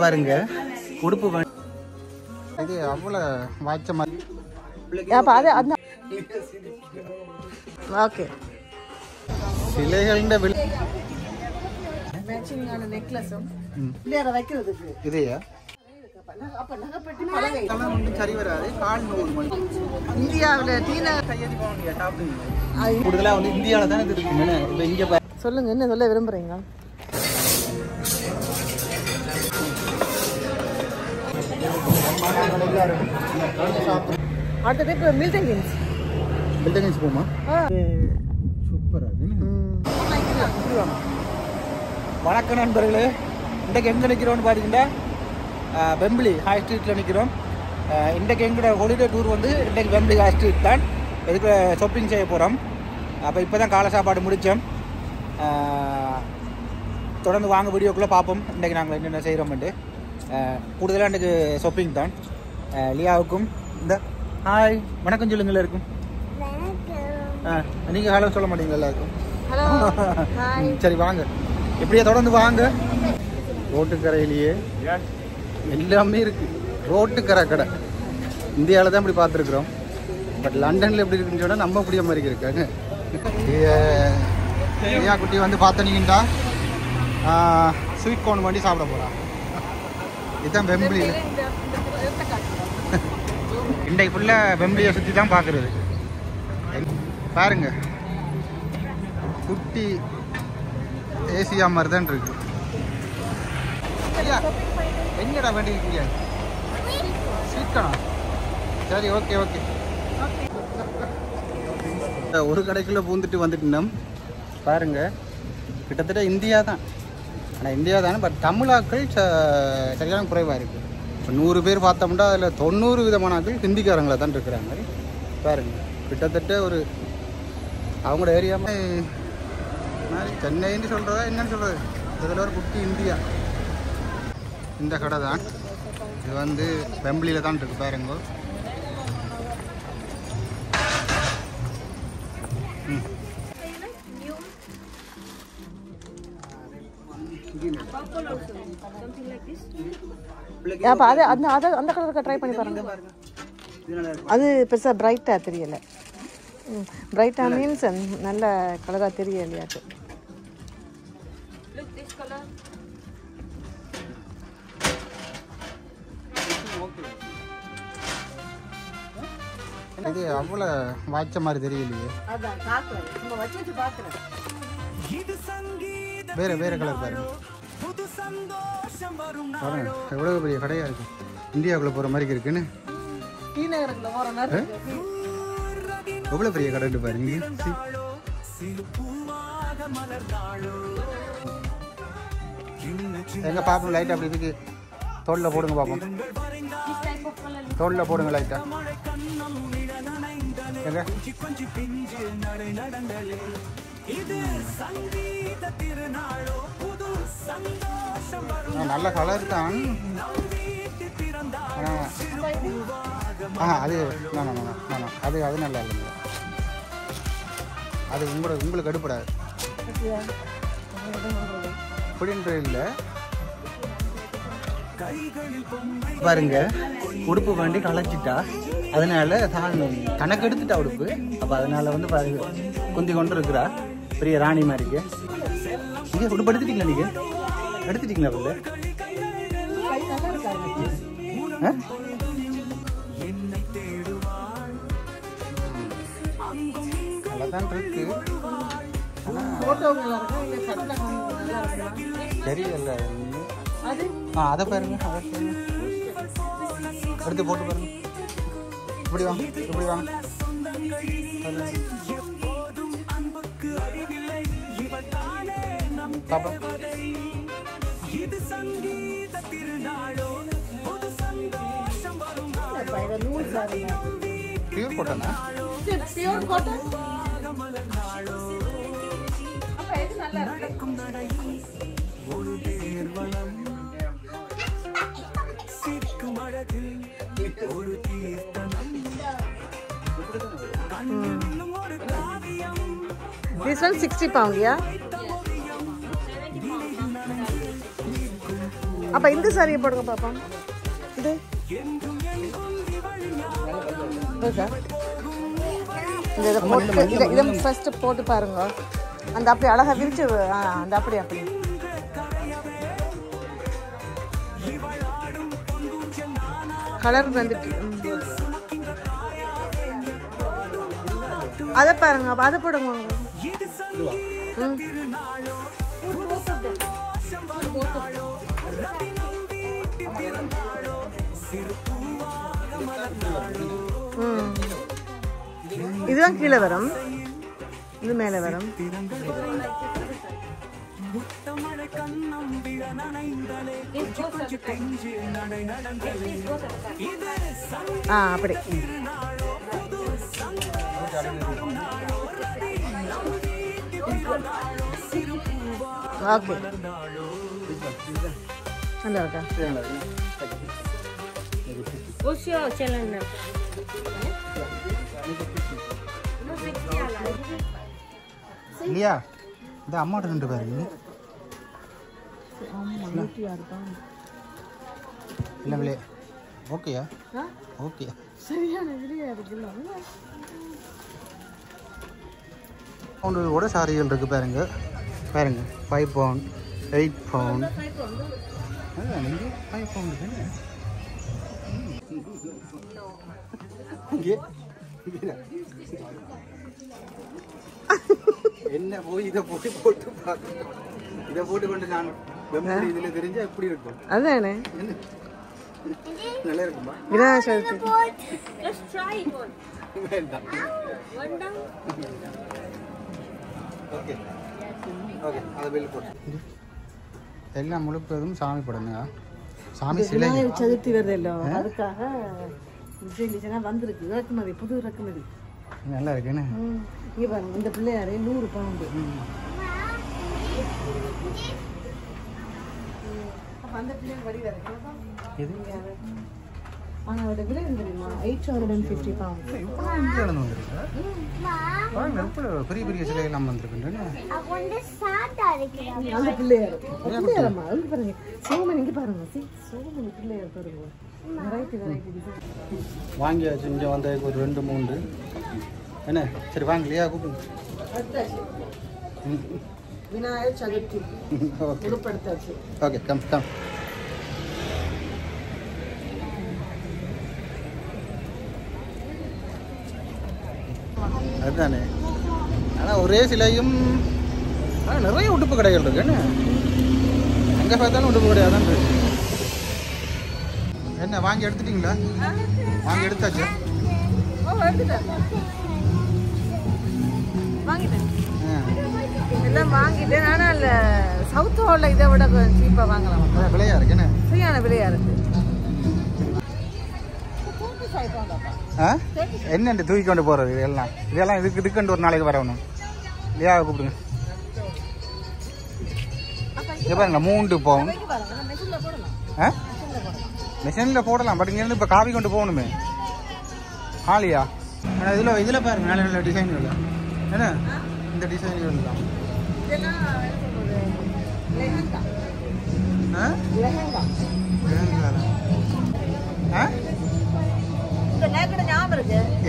பாருங்க உடுப்பு இது அவ்வளோ வாய்ச்ச மாதிரி ஓகே சிலைகளின் மேட்சிங்கான நெக்லஸும் இல்லையா வைக்கிறதுக்கு இதையா அப்ப நகைப்பட்டி பலகை ஒன்றும் சரி வராது கால் 100 மணி இந்தியாவில் டீனா கையெழுதி போகணும் ஷாப்பிங் கூடுதலாக வந்து இந்தியாவில் தானே இது இருக்குன்னு இப்போ இங்கே சொல்லுங்க என்ன சொல்ல விரும்புறீங்க அடுத்த டைப் மில்டன் கிங்ஸ் போமா சூப்பராக வணக்கம் நண்பர்களே இன்றைக்கு எங்கே நிற்கிறோம்னு பார்த்தீங்கன்னா வெம்பிளி ஹை ஸ்ட்ரீட்டில் நிற்கிறோம் இன்றைக்கு எங்களோட ஹாலிடே டூர் வந்து இன்றைக்கு வெம்பிளி ஹை ஸ்ட்ரீட் தான் இதுக்கு ஷாப்பிங் செய்ய போகிறோம் அப்போ இப்போ தான் காலை சாப்பாடு முடித்தோம் தொடர்ந்து வாங்க வீடியோக்குள்ளே பார்ப்போம் இன்றைக்கு நாங்கள் என்னென்ன செய்கிறோம்ட்டு கூடுதலாக இன்றைக்கு ஷாப்பிங் தான் லியாவுக்கும் இந்த ஹாய் வணக்கம் சொல்லுங்கள் எல்லாருக்கும் நீங்கள் ஹலோ சொல்ல மாட்டீங்களா எல்லாருக்கும் சரி வாங்க எப்படியே தொடர்ந்து வாங்க ரோட்டுக்கரையிலேயே எல்லாமே இருக்குது ரோட்டுக்கரை கடை இந்தியாவில் தான் இப்படி பார்த்துருக்குறோம் பட் லண்டனில் எப்படி இருக்குன்னு சொன்னால் நம்ம அப்படியே மாதிரி இருக்காங்க ஐயா குட்டி வந்து பார்த்தீங்கன்னா ஸ்வீட் கார்ன் வண்டி சாப்பிட போகிறான் இதுதான் வெம்பிளியில் இன்றைக்கு ஃபுல்லாக வெம்பிளியை சுற்றி தான் பார்க்குறது பாருங்க குட்டி ஏசியா மாதிரி தான் இருக்கு எங்கடா வண்டி இருக்கீங்க ஸ்வீட் சரி ஓகே ஓகே ஒரு கடைக்குள்ளே பூந்துட்டு வந்துட்டோம் பாருங்க கிட்டத்தட்ட இந்தியா தான் ஆனால் இந்தியா தானே பட் தமிழாக்கள் சரியான குறைவாக இருக்குது இப்போ 100 பேர் பார்த்தோம்னா அதில் 90 விதமான ஆக்கள் ஹிந்திக்காரங்களை தான் இருக்கிறாங்க மாதிரி பாருங்க கிட்டத்தட்ட ஒரு அவங்களோட ஏரியா மாதிரி சென்னைன்னு சொல்கிறதா என்னன்னு சொல்கிறது இதில் ஒரு குட்டி இந்தியா இந்த கடை தான் இது வந்து வெம்பிளியில் தான் இருக்குது பாருங்க அந்த கலருக்கு ட்ரை பண்ணி பாருங்க அது பெருசாக பிரைட்டாக தெரியலை பிரைட்டாக மீன்ஸ் நல்ல கலராக தெரியலையாட்டு இது அவ்வளோ வாய்ச்ச மாதிரி தெரியலையே வேறு வேறு கலர் பாருங்க பாருங்க எவ்வளோ பெரிய கடையாக இருக்கு இந்தியாவுக்குள்ளே போகிற மாதிரி இருக்குன்னு எவ்வளோ பெரிய கடை பாருங்க எங்க பார்ப்போம் லைட் அப்படி இதுக்கு தோளில் போடுங்க பார்ப்போம் தோளில் போடுங்க லைட்டா எங்க நல்ல கலர் தான் அது அது அது நல்லா இல்லைங்க அது உங்களுக்கு அடுப்படாது அப்படின்ற இல்லை பாருங்க உடுப்பு வண்டி களைச்சிட்டா அதனால கணக்கு எடுத்துட்டா உடுப்பு அப்போ அதனால வந்து பாருங்க குந்தி கொண்டு இருக்கிறா பெரிய ராணி மாதிரிக்கு இங்கே உடுப்பு எடுத்துட்டீங்களா நீங்க எடுத்துட்டீங்களா பிள்ளை நல்லாதான் இருக்கு தெரியல அதை பாருங்க எடுத்து போட்டு பாருங்க இப்படி வாங்க இப்படி வாங்க பாப்பா பியூர் காட்டனா pure cotton This one 60 pound, yeah? அப்போ இந்த சாரியை போடுங்க பாப்போம். இது இதை ஃபர்ஸ்ட் போட்டு பாருங்க. அந்த அப்படி அழகா விரிச்சு அந்த அப்படி கலர் வந்துட்டு அதை பாருங்க. அதை போடுங்க. இதுதான் கீழே வரும், இது மேலே வரும். அப்படி ஓகே. நல்லா இருக்கா? இல்லையா? இந்த அம்மாட்ட ரெண்டு பாருங்க. இல்லை விலையா? ஓகேயா? ஓகே. சரியான விலையா இருக்குல்ல? பவுண்டோட சாரிகள் இருக்கு பாருங்க. பாருங்க 5 பவுண்ட், 8 பவுண்ட். அதான் இங்கே 5 பவுண்டு என்ன போய் இதை போட்டு பார்க்கணும். இதை போட்டு கொண்டு நான் இதில் தெரிஞ்சா எப்படி இருக்கும்? அதானே நல்லா இருக்குமா? Vinayagar Chaturthi okay okay. அதை பில் போட்டு எல்லாம் முழுப்பதும் சாமி படங்க. சாமி சிலை விநாயகர் சதுர்த்தி வருது இல்லை, அதுக்காக வந்திருக்கு இறக்குமதி, புது இறக்குமதி. நல்லா இருக்குன்னு இங்கே பாருங்க, இந்த பிள்ளையாரே 100 பவுண்டு. அப்போ அந்த பிள்ளையார் வடி வேறு ஆனால் அதோட விலை தெரியுமா? 850 பவுண்ட். பெரிய பெரிய சிலைகள் வந்திருக்கு. அந்த பிள்ளையார் பிள்ளையாரம்மா அது பாருங்க. சோமன் இங்கே பாருங்க, சோமன் பிள்ளையார் பாருங்க. வெரைட்டி வாங்கியாச்சு. இங்கே வந்ததுக்கு ஒரு 2-3 என்ன. சரி வாங்கலையா? கூப்பிடுங்க. விநாயகர் சதுர்த்தி உருப்படுத்தாச்சு. Okay come come. அதுதானே. ஆனால் ஒரே சிலையும் நிறைய உடுப்பு கடைகள் இருக்கு. என்ன எங்கே பார்த்தாலும் உடுப்பு கடையாக தான் இருக்கு. என்ன வாங்கி எடுத்துட்டீங்களா? வாங்கி எடுத்தாச்சு. வாங்கிட்டேன், எல்லாம் வாங்கிட்டேன். ஆனால் சவுத் ஹாலில் இதை விட சீப்பாக வாங்கலாம். விலையா இருக்கு. என்ன சரியான விலையா இருக்கு. என்னண்டு தூக்கி கொண்டு போகிறது இதெல்லாம் இதுக்கு ஒரு நாளைக்கு வரணும் இல்லையா? கூப்பிடுங்க. இங்கே பாருங்க 3 பவுண்ட். மிஷினில் போடலாம். பட் இங்கேருந்து இப்போ காவி கொண்டு போகணுமே. காலியா? ஆனால் இதில் பாருங்க நல்ல நல்ல டிசைன்கள். என்ன இந்த டிசைன்கள் தான்.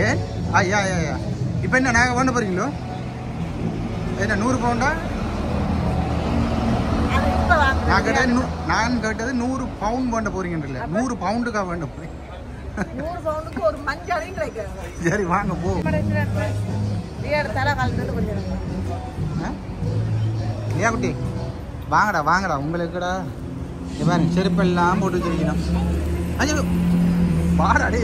ஏன் ஐயா ஐயா இப்போ என்ன நாங்கள் பண்ண போறீங்களோ? என்ன 100 பவுண்டா? நான் கேட்டது 100 பவுண்ட் பண்ண போறீங்கன்றல. 100 பவுண்டுக்காக வேண்ட போறீங்க. 100 பவுண்டுக்கு ஒரு மஞ்சளையும் கிடைக்காது. சரி வாங்க போ. இல்லையா குட்டி? வாங்கடா வாங்கடா. உங்களுக்குடா பாருங்க செருப்பெல்லாம் போட்டு வச்சிருக்கணும். ஐயோ வாடா டே.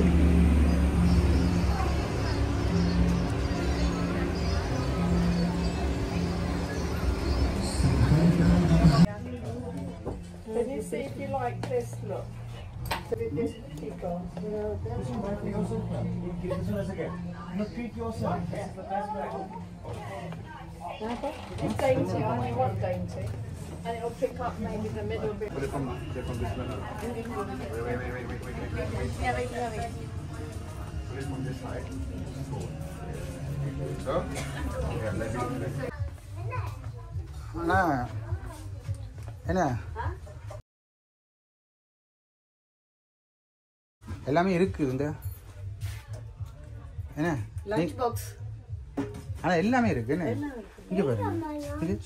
See if you like this look. It's dainty, I only want dainty. And it'll pick up maybe the middle bit. They're from this one. Wait. From this side. So? Yeah, let me. என்ன எல்லாமே இருக்குது இந்த என்ன lunch box ஆனால் எல்லாமே இருக்கு என்ன இங்கே பாருங்க இது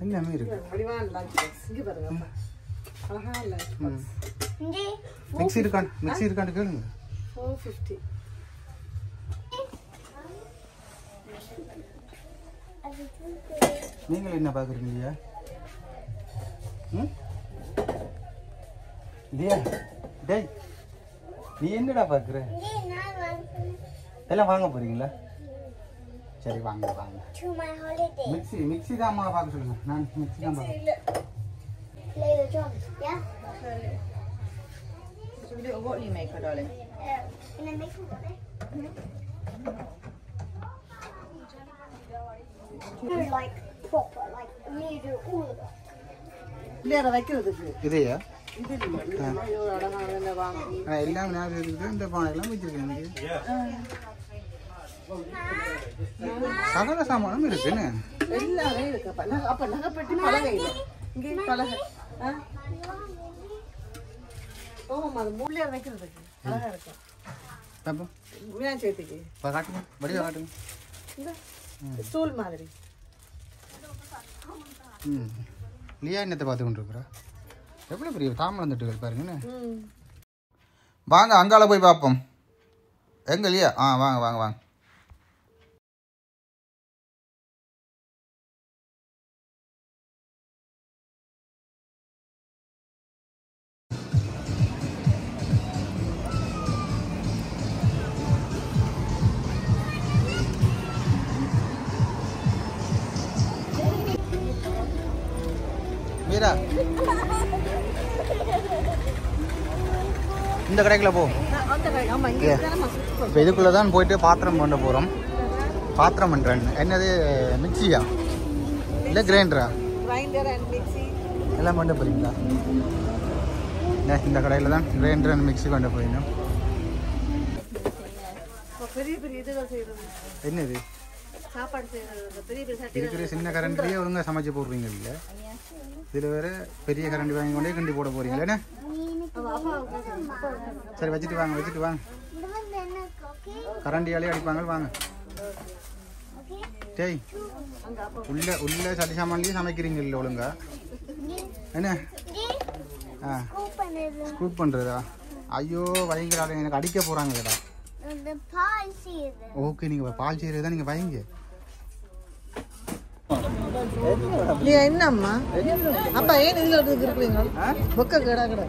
எல்லாமே இருக்கு வடிவான லஞ்ச் பாக்ஸ் இங்கே பாருங்க அழகான லஞ்ச் பாக்ஸ் மிக்ஸி இருக்கான்னு கேளுங்க 450 நீங்கள் என்ன பார்க்குறீங்க இல்லையா இல்லையா டேய் நீ என்னடா பார்க்குற எல்லாம் வாங்க போறீங்களா சரி வாங்க வாங்க மிக்ஸி தான் அம்மா பார்க்க சொல்லுங்க நான் மிக்ஸி தான் பார்க்க Play the drums, yeah? What do you make, darling? In a mixing bowl. Do like proper, like me do all of it. இல்லையா வைக்கிறதுக்கு இதையா இது இல்லை ஒரு அழகான வாங்கி எல்லாம் ஞாபகம் இருக்குது இந்த பானையெல்லாம் வச்சிருக்கேன் சகல சாமானும் இருக்குன்னு எல்லாமே இருக்குப்பா அப்ப நகைப்பட்டி பலகை இல்லை இங்கே பலகை ஓமாம்மா அது மூலையாக வைக்கிறதுக்கு அழகா இருக்கும் பாப்போம் மீனாட்சி சேர்த்துக்கு காட்டுங்க வடிவா காட்டுங்க இந்த ஸ்டூல் மாதிரி லியா என்னத்தை பார்த்து கொண்டு இருக்கிறா எவ்வளோ பெரிய தாமரம் தட்டுகள் பாருங்கண்ணே வாங்க அங்கால போய் பார்ப்போம் எங்க லியா வாங்க வாங்க வாங்க மீரா இந்த கடைக்குள்ள போ இப்போ இதுக்குள்ளே தான் போயிட்டு பாத்திரம் பண்ண போகிறோம் பாத்திரம் பண்ணுறேன் என்னது மிக்சியா இல்லை கிரைண்டரா எல்லாம் கொண்டு போகிறீங்களா இந்த கடையில் தான் கிரைண்டர் அண்ட் மிக்சி கொண்டு போயிடணும் பெரிய பெரிய இதுகள் செய்யறது என்னது சாப்பாடு செய்யறது பெரிய பெரிய இருக்கிற சின்ன கரண்டிலேயே ஒழுங்காக சமைச்சு போடுறீங்க இல்லை இதில் வேறு பெரிய கரண்டி வாங்கி கொண்டே கிண்டி போட போகிறீங்களே என்ன சரி வச்சுட்டு வாங்க கரண்டியாலே அடிப்பாங்க வாங்க டேய் உள்ள சட்டி சாமான்லேயும் சமைக்கிறீங்க இல்லை ஒழுங்கா என்ன ஸ்கூப் பண்ணுறதா ஐயோ வைங்கிறாங்க எனக்கு அடிக்க போகிறாங்கடா ஓகே நீங்கள் பால் செய்கிறது தான் நீங்கள் வைங்க என்னம்மா அப்பா ஏன் இதுல இருக்கிறீங்க பொக்க கேடா கடை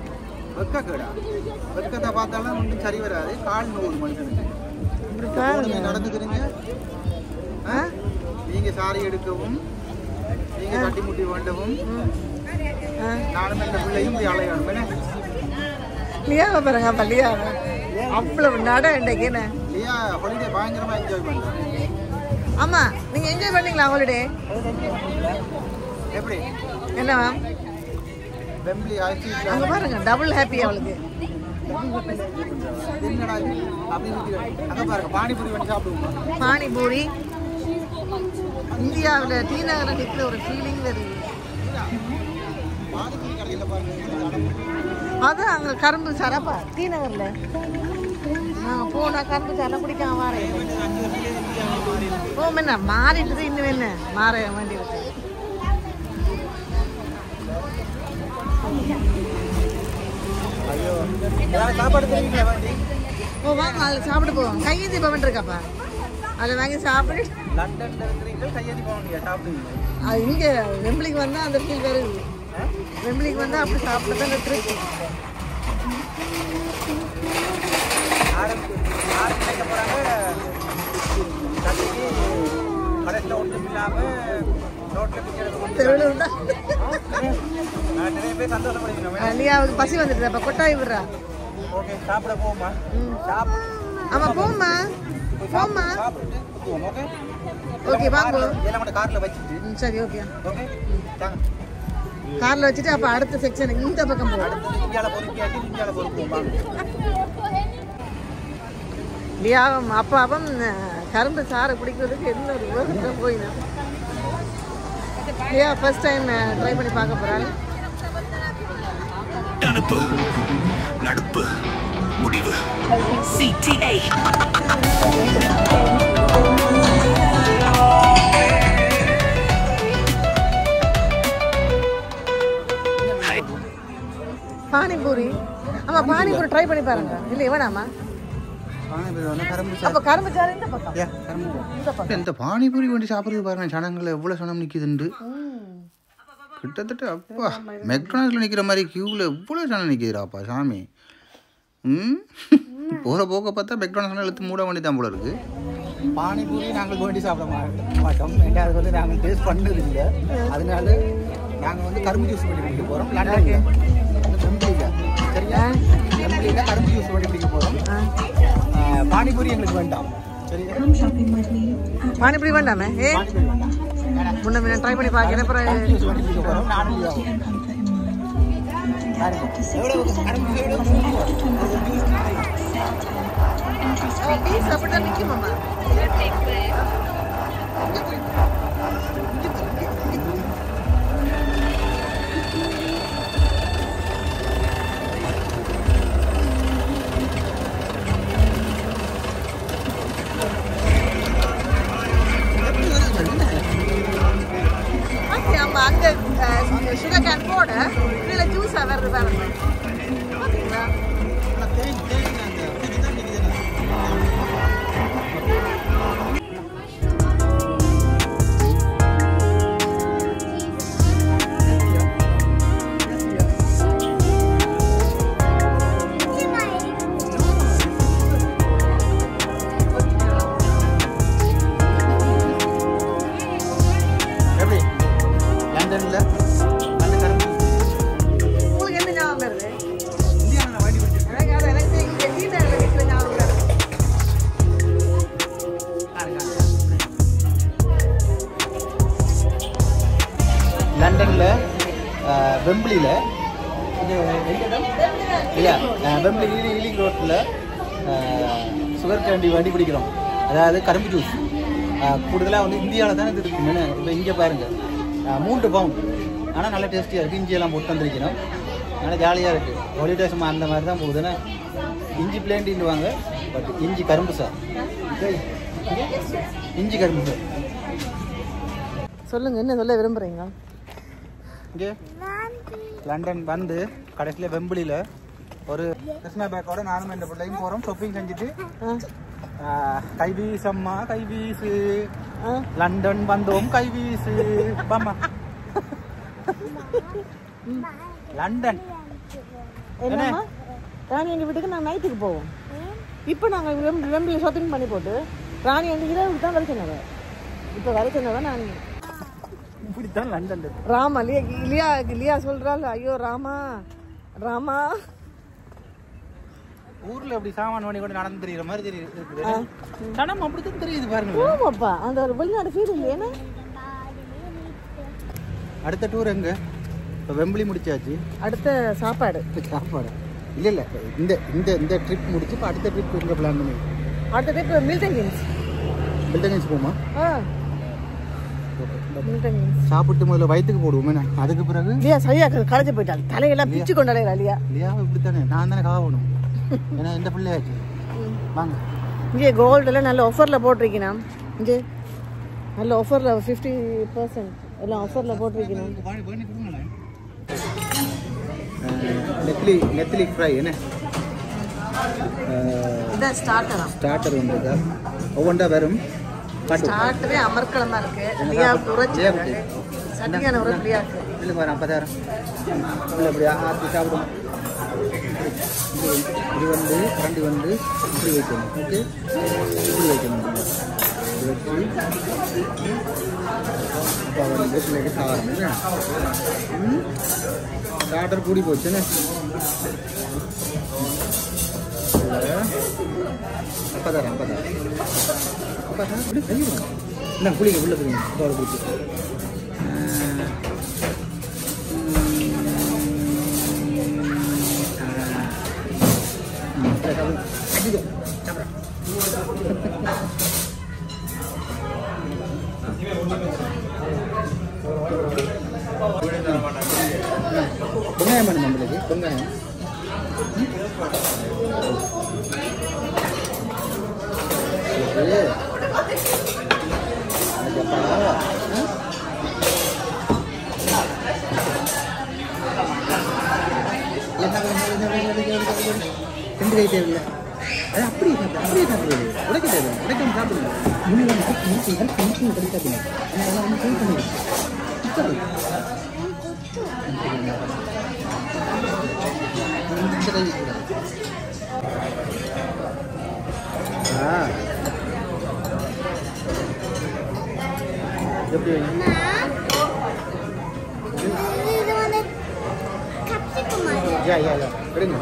வெக்கத்தை பார்த்தாலும் ஒன்றும் சரி வராது கால் நூறு மனுஷனுக்கு நடந்துக்கிறீங்க நீங்க சாரி எடுக்கவும் நீங்க கட்டி முட்டி வேண்டவும் நானும் இந்த பிள்ளையும் போய் அலையணும் லியாவை பாருங்க அப்பா லியாவை அவ்வளவு நட இன்றைக்கு என்ன லியா ஹாலிடே பயங்கரமா என்ஜாய் பண்ணுறேன் ஆமா நீங்க என்ஜாய் பண்ணீங்களா ஹாலிடே எப்படி என்ன மேம் வெம்பிளி ஆச்சு அங்க பாருங்க டபுள் ஹாப்பி அவளுக்கு என்னடா அங்க பாருங்க பானிபூரி பண்ணி சாப்பிடுவோம் பானிபூரி இந்தியாவில் டி நகரில் நிற்கிற ஒரு ஃபீலிங் வருது அதான் அங்கே கரும்பு சாராப்பா டி நகரில் நாங்கள் போனால் கரும்பு சாரை குடிக்காம வரேன் என்ன மாறிட்டு இன்னும் என்ன மாற வேண்டி இருக்கு ஓ வாங்க அதில் சாப்பிட போவோம் கையேந்தி பவன் இருக்காப்பா அதில் வாங்கி சாப்பிட்டு அது இங்கே வெம்பிளிக்கு வந்தால் அந்த ஃபீல் வருது வெம்பிளிக்கு வந்தால் அப்படி சாப்பிட தான் இருக்கு லியாவுக்கு பசி வந்துட்டு அப்ப கொட்டாய் விடுறா ஆமா போம்மா போம்மா ஓகே வாங்க சரி ஓகே கார்ல வச்சுட்டு அப்ப அடுத்த செக்ஷன் இந்த பக்கம் போவோம் லியாவும் அப்பாவும் கரும்பு சாறை குடிக்கிறதுக்கு என்ன ஒரு உலகத்தில் போயினா லியா ஃபர்ஸ்ட் டைம் ட்ரை பண்ணி பார்க்க போறாள் நெருப்பு நடுப்பு முடிவு CTA. பானிபூரி. ஆமா பானிபூரி ட்ரை பண்ணி பாருங்க. இல்ல வேணாமா? அப்ப கரும்புச்சாறு இந்த பக்கம். இந்த பானிபூரி கொண்டு சாப்பிட்றது பாருங்க, சனங்கள் எவ்வளோ சனம் நிற்கிதுண்டு. கிட்டத்தட்ட அப்பா மெக்டானல்ஸில் நிற்கிற மாதிரி கியூவில் எவ்வளோ சனம் நிற்கிதுராப்பா சாமி. போகிற போக்க பார்த்தா மெக்டானல்ஸ் எழுத்து மூட வேண்டி தான் போல இருக்குது. பானிபூரி நாங்கள் வேண்டி சாப்பிட மாட்டோம். ரெண்டாவது வந்து நாங்கள் டேஸ்ட் பண்ணது இல்லை. அதனால நாங்கள் வந்து கரும்பு ஜூஸ் பண்ணி குடிக்க போகிறோம். லண்டனில் வெம்பிளியில் சரியா, வெம்பிளியில் கரும்பு ஜூஸ் பண்ணி குடிக்க போகிறோம். பானிபூரி எங்களுக்கு வேண்டாம் சரியா. பானிபூரி வேண்டாமே? ஏ முன்ன முன்ன ட்ரை பண்ணி பார்க்கிறேன். அப்புறம் ஜூஸ் பண்ணி குடிக்க போகிறோம். நானும் பீஸ் அப்படிதான் நிற்குமாம்மா. அங்கே சுகர் கேன் போட இதில் ஜூஸாக வருது பாருங்க. பார்த்தீங்களா? லண்டனில் வெம்பிளியில் இது இல்லையா, வெம்பிளி ஈலிங் ரோட்டில் சுகர் கேண்டி வண்டி பிடிக்கிறோம். அதாவது கரும்பு ஜூஸ் கூடுதலாக வந்து இந்தியாவில் தான் இது இருக்குன்னு. இப்போ இங்கே பாருங்கள் 3 பவுண்ட். ஆனால் நல்லா டேஸ்டியாக இருக்குது. இஞ்சியெல்லாம் போட்டு வந்துருக்கணும். நல்லா ஜாலியாக இருக்குது. ஹாலிடே சும்மா அந்த மாதிரி தான் போகுதுன்னா இஞ்சி பிளேண்டின்னுவாங்க. பட் இஞ்சி கரும்பு சார், இஞ்சி கரும்பு சார். சொல்லுங்கள், என்ன சொல்ல விரும்புகிறீங்க? இங்கே லண்டன் வந்து கடைசியில் வெம்பிளியில் ஒரு கிருஷ்ணா பேக்கோட நானும் இந்த பிள்ளையும் போகிறோம். ஷாப்பிங் செஞ்சுட்டு கைவீசம்மா கைவீசு, லண்டன் வந்தோம் கைவீசு பாமா. லண்டன் என்னம்மா ராணி எங்கள் வீட்டுக்கு நாங்கள் நைட்டுக்கு போவோம். இப்போ நாங்கள் வெம்பிளி ஷாப்பிங் பண்ணி போட்டு ராணி எங்கள் இரவுக்கு தான் வர சொன்னவ. இப்போ வர சொன்னவன் நான் இப்படித்தான் லண்டன் ராமா இல்லையா இல்லையா சொல்கிறாள். ஐயோ ராமா ராமா ஊரில் அப்படி சாமான் பண்ணி கொண்டு நடந்து தெரியுற மாதிரி தெரியுது. சனம் அப்படித்தான் தெரியுது பாருங்க. ஓமாப்பா அந்த ஒரு வெளிநாடு ஃபீல் இல்லையா? அடுத்த டூர் எங்கே? இப்போ வெம்பிளி முடிச்சாச்சு. அடுத்த சாப்பாடு சாப்பாடு இல்லை இல்லை, இந்த இந்த இந்த ட்ரிப் முடிச்சு இப்போ அடுத்த ட்ரிப் எங்கே பிளான் பண்ணி? அடுத்த trip Milton Kings. Milton Kings போமா? மில்டன் கிங்ஸ் சாப்பிட்டு முதல்ல வயிற்றுக்கு போடுவோமே. அதுக்கு பிறகு இல்லையா சரியா களைச்சு போயிட்டாள். தலையெல்லாம் பிச்சு கொண்டாடே இல்லையா? இல்லையா இப்படித்தானே நான் தானே காவணும். ஏன்னா இந்த பிள்ளையாச்சு. வாங்க இங்கே கோல்டெல்லாம் நல்ல ஆஃபரில் போட்டிருக்கணும். இங்கே நல்ல ஆஃபரில் 50% எல்லாம் ஆஃபரில் போட்டிருக்கணும். நெத்திலி ஃப்ரை என்ன இதான் ஸ்டார்டர் வந்ததா ஒவ்வொன்றா வரும். ஸ்டார்டரே அமர்க்கலமாக இருக்குது. லியா உரைச்சி சட்டியான உரை லியா இருக்குது. இல்லை பாரு 50,000 இல்லை இப்படி ஆற்றி சாப்பிடும். இது வந்து கரண்டி வந்து இப்படி வைக்கணும். ஓகே இப்படி வைக்கணும். இது வச்சு இப்போ வந்து பிள்ளைக்கு சாப்பிடணும். ஸ்டார்டர் கூடி போச்சுன்னு 50,000 இப்படி செய்யணும். என்ன குளிக்க உள்ள போய் தோலை பிடிச்சி வெங்காயம் வேணும் நம்மளுக்கு. வெங்காயம் ரெண்டு கை தேவையில்லை அது அப்படியே சாப்பிடுறது உடைக்க தேவை உடைக்காம சாப்பிடுங்க கிடைக்காது எப்படி யா எடுங்க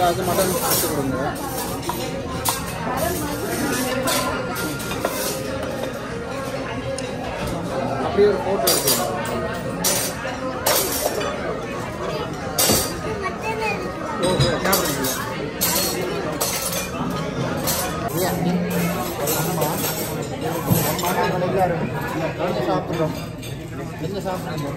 அது மட்டன் கொடுங்க அப்படியே ஒரு போட்டோ எடுத்துக்கோங்க சாப்பிடுறோம் என்ன சாப்பிடுறோம்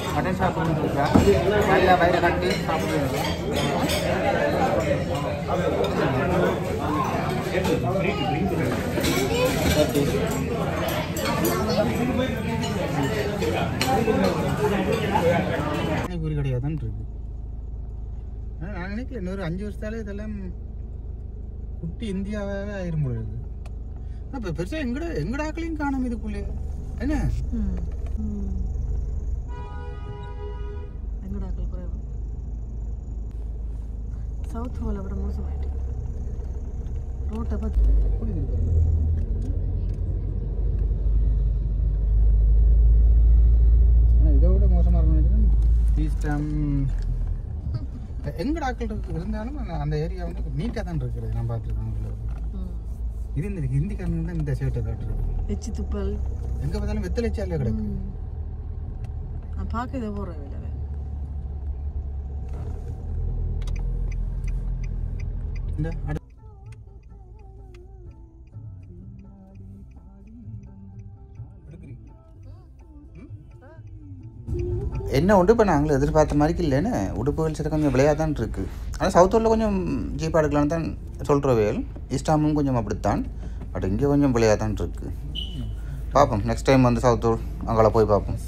மட்டன் சாப்பிடுறா நல்லா வயிறு கட்டி சாப்பிடுங்க பூரி கிடையாதுன்னு இருக்கு நான் நினைக்கல இன்னொரு 5 வருஷத்தாலே இதெல்லாம் குட்டி இந்தியாவே ஆயிரும் போல இருக்கு அப்போ பெருசாக எங்கட ஆக்களையும் காணும் இதுக்குள்ளே என்ன எங்கடாக்கள் குறைவு சவுத் ஹோலை விட மோசமாயிட்டு ரோட்டை பார்த்து இதை விட மோசமாக இருக்கும் நினைக்கிறேன் ஈஸ்டம் எங்கட ஆக்கள் இருந்தாலும் அந்த ஏரியா வந்து நீட்டாக தான் இருக்கிறது நான் பார்த்துருக்கேன் இது இந்த ஹிந்திக்காரங்க தான் இந்த ஷர்ட்டை காட்டுறது எச்சி துப்பல் எங்கே பார்த்தாலும் வெத்தலை சாலையாக கிடக்கு நான் பார்க்க இதை போடுறேன் இல்லை இந்த என்ன உண்டு இப்போ நாங்களும் எதிர்பார்த்த மாதிரி இல்லைன்னு உடுப்புகள் சரி கொஞ்சம் விலையாக தான் இருக்குது ஆனால் சவுத்தூரில் கொஞ்சம் ஜீப்பாக எடுக்கலான்னு தான் சொல்கிற வேல் ஈஸ்டாமும் கொஞ்சம் அப்படித்தான் பட் இங்கே கொஞ்சம் விலையாக தான் இருக்குது பார்ப்போம் நெக்ஸ்ட் டைம் வந்து சவுத்தூர் அங்கே போய் பார்ப்போம்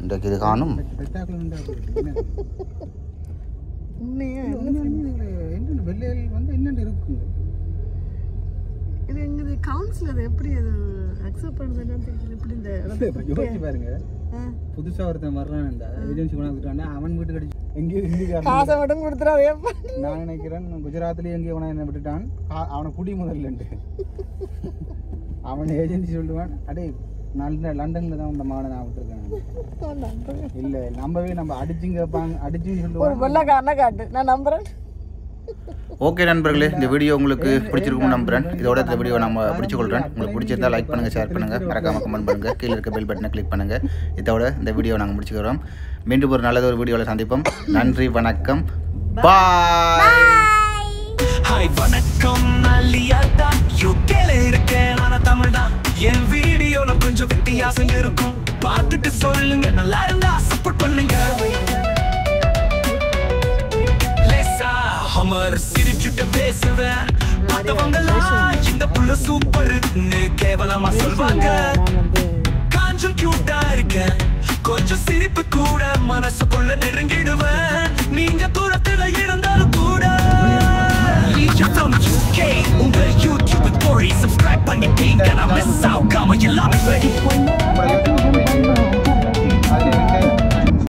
இன்றைக்கு இது காணும் என்ன வெள்ளையில் வந்து என்னென்ன இருக்குங்க இது எங்க கவுன்சில் அது எப்படி அது அக்செப்ட் பண்ணுறதுன்னு தெரியல எப்படி இந்த யோசிச்சு பாருங்க புதுசாக ஒருத்தன் வர்றான்டா ஏஜென்சி கொண்டாந்துட்டான்னா அவன் வீட்டு கடிச்சு எங்கேயோ ஹிந்திக்காரன் காசை மட்டும் கொடுத்துறாதே நான் நினைக்கிறேன் குஜராத்லேயும் எங்கேயோ கொண்டா என்ன விட்டுட்டான் அவனை குடி முதல்லன்ட்டு அவன் ஏஜென்சி சொல்லுவான் அடே லண்டனில் தான் இந்த மாடை நான் விட்டுருக்கேன் இல்லை நம்ம அடிச்சுங்க கேட்பாங்க அடிச்சுன்னு சொல்லுவாங்க வெள்ளக்காரனை காட்டு நான் நம்புறேன் ஓகே நண்பர்களே இந்த வீடியோ உங்களுக்கு பிடிச்சிருக்கும் நம்புறேன் இதோட இந்த வீடியோ நம்ம பிடிச்சிக்கொள்கிறேன் உங்களுக்கு பிடிச்சிருந்தா லைக் பண்ணுங்கள் ஷேர் பண்ணுங்கள் மறக்காம கமெண்ட் பண்ணுங்கள் கீழே இருக்க பெல் பட்டனை கிளிக் பண்ணுங்கள் இதோட இந்த வீடியோ நாங்கள் முடிச்சுக்கிறோம் மீண்டும் ஒரு நல்லது ஒரு வீடியோவில் சந்திப்போம் நன்றி வணக்கம் பாய் ஹாய் வணக்கம் நல்லியாதா யூகேல இருக்கேன் நான் தமிழ் தான் என் வீடியோல கொஞ்சம் வித்தியாசம் இருக்கும் பார்த்துட்டு சொல்லுங்க நல்லா இருந்தா சப்போர்ட் பண்ணுங்க ஹமர் சிரிச்சுட்டு பேசுவேன் மத்தவங்கலாம் இந்த புள்ள சூப்பர்னு கேவலமா சொல்வாங்க காஞ்சம் கியூட்டா இருக்கேன் கொஞ்சம் சிரிப்பு கூட மனசுக்குள்ள நெருங்கிடுவேன் நீங்க தூரத்துல இருந்தாலும் கூட உங்க யூடியூப் போய் சப்ஸ்கிரைப் பண்ணிட்டீங்க நான் மிஸ் ஆகாம எல்லாமே